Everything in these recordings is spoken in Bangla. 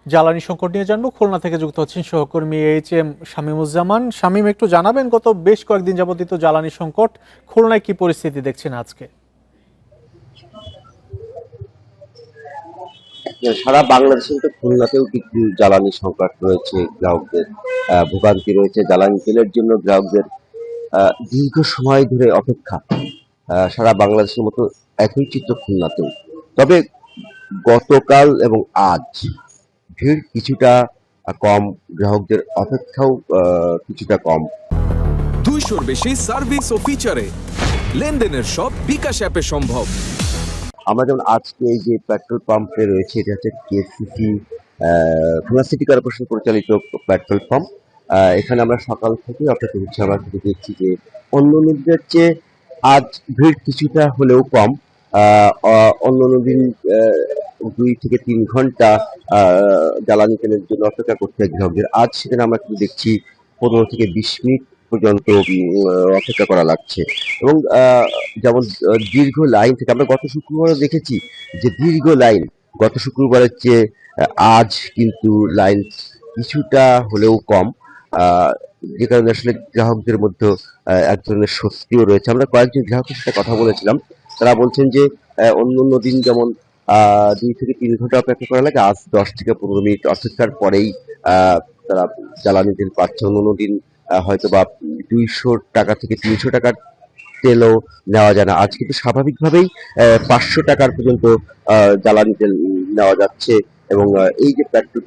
জ্বালানি সংকট নিয়ে জানবো। খুলনা থেকে যুক্ত হচ্ছেন সহকর্মী এইচ.এম. শামীমুজ্জামান। শামীম, একটু জানাবেন গত বেশ কয়েকদিন যাবতীয় জ্বালানি সংকট, খুলনায় কি পরিস্থিতি দেখছেন আজকে? সারা বাংলাদেশে কিন্তু খুলনাতেও কিন্তু জ্বালানি সংকট রয়েছে। গ্রাহকদের ভোগান্তি রয়েছে জ্বালানি তেলের জন্য। গ্রাহকদের দীর্ঘ সময় ধরে অপেক্ষা। সারা বাংলাদেশের মতো একই চিত্র খুলনাতেও। তবে গতকাল এবং আজ ভিড় কিছুটা কম, গ্রাহকদের অপেক্ষাও কিছুটা কম। 200-র বেশি সার্ভিস ও ফিচারে লেনদেনের সব বিকাশ অ্যাপে সম্ভব। আমরা যেমন আজকে এই যে পেট্রোল পাম্পে রয়েছে, এটা হচ্ছে কেসিসি খুলনা সিটি কর্পোরেশন পরিচালিত পেট্রোল পাম্প। এখানে আমরা সকাল থেকে অপেক্ষা করছি। আমরা কিন্তু দেখছি যে অন্য দিনের চেয়ে আজ ভিড় কিছুটা হলেও কম। অন্য দিন 2 থেকে 3 ঘন্টা জ্বালানি তেলের জন্য অপেক্ষা করতে হয় গ্রাহকদের। আজ সেখানে আমরা কিন্তু দেখছি 15 থেকে 20 মিনিট পর্যন্ত অপেক্ষা করা লাগছে। এবং যেমন দীর্ঘ লাইন থেকে আমরা গত শুক্রবারও দেখেছি যে দীর্ঘ লাইন, গত শুক্রবারের চেয়ে আজ কিন্তু লাইন কিছুটা হলেও কম। আহ, যে কারণে আসলে গ্রাহকদের মধ্যে এক ধরনের স্বস্তিও রয়েছে। আমরা কয়েকজন গ্রাহকের সাথে কথা বলেছিলাম, তারা বলছেন যে অন্য দিন যেমন 2 থেকে 3 ঘন্টা অপেক্ষা করা লাগে, আজ 10 থেকে 15 মিনিট অপেক্ষার পরেই তারা জ্বালানি তেল পাচ্ছে। অন্য দিন হয়তো বা 200 টাকা থেকে 300 টাকার তেলও নেওয়া যায় না। আজ কিন্তু স্বাভাবিকভাবেই 500 টাকার পর্যন্ত জ্বালানি তেল নেওয়া যাচ্ছে। এবং এই যে পেট্রোল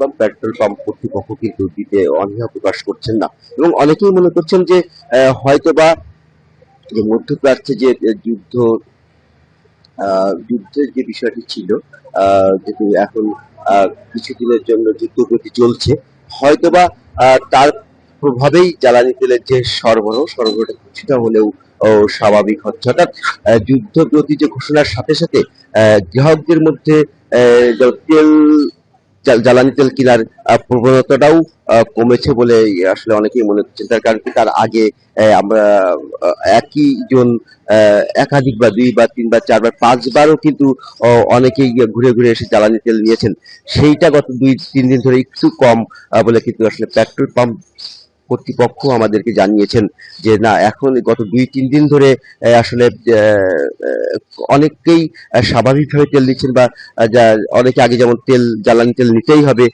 পাম্প কর্তৃপক্ষ কিন্তু দিতে অনীহা প্রকাশ করছেন না। এবং অনেকেই মনে করছেন যে হয়তোবা যে মধ্যপ্রাচ্যে যে যুদ্ধের যে বিষয়টি ছিল, যেহেতু এখন কিছুদিনের জন্য যুদ্ধগতি চলছে, হয়তোবা তার প্রভাবেই জ্বালানি তেলের যে সরবরাহটা কিছুটা হলেও স্বাভাবিক হচ্ছে। অর্থাৎ যুদ্ধবিরতি যে ঘোষণার সাথে সাথে গ্রাহকদের মধ্যে তেল জ্বালানি তেল কেনার প্রবণতাটাও কমেছে বলে আসলে অনেকেই মনে করছেন। তার কারণ কি, তার আগে আমরা একই জন একাধিকবার 2 বার 3 বার 4 বার 5বারও কিন্তু অনেকেই ঘুরে ঘুরে এসে জ্বালানি তেল নিয়েছেন। সেইটা গত 2-3 দিন ধরে একটু কম বলে কিন্তু আসলে পেট্রোল পাম্প কর্তৃপক্ষ আমাদেরকে জানিয়েছেন যে না, এখন গত 2-3 দিন ধরে আসলে অনেকেই স্বাভাবিকভাবে তেল নিচ্ছেন, বা অনেকে আগে যেমন জ্বালানি তেল নিতেই হবে,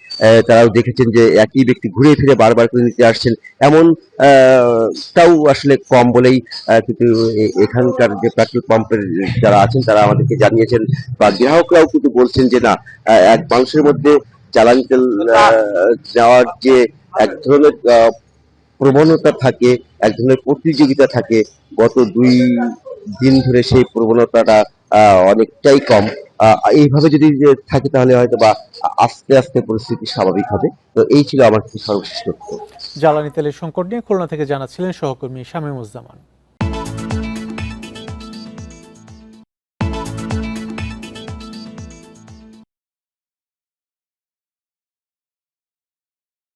তারাও দেখেছেন যে একই ব্যক্তি ঘুরে ফিরে বারবার করে নিতে আসছেন। এমন তাও আসলে কম বলেই কিন্তু এখানকার যে পেট্রোল পাম্পের যারা আছেন তারা আমাদেরকে জানিয়েছেন, বা গ্রাহকরাও কিন্তু বলছেন যে না, এক মানুষের মধ্যে জ্বালানি তেল নেওয়ার যে এক ধরনের প্রবণতা থাকে, এক ধরনের প্রতিযোগিতা থাকে, গত 2 দিন ধরে সেই প্রবণতাটা অনেকটাই কম। এইভাবে যদি থাকে তাহলে হয়তো বা আস্তে আস্তে পরিস্থিতি স্বাভাবিক হবে। তো এই ছিল আমার কিছু সর্বশেষ তথ্য। জ্বালানি তেলের সংকট নিয়ে খুলনা থেকে জানাচ্ছিলেন সহকর্মী শামীমুজ্জামান।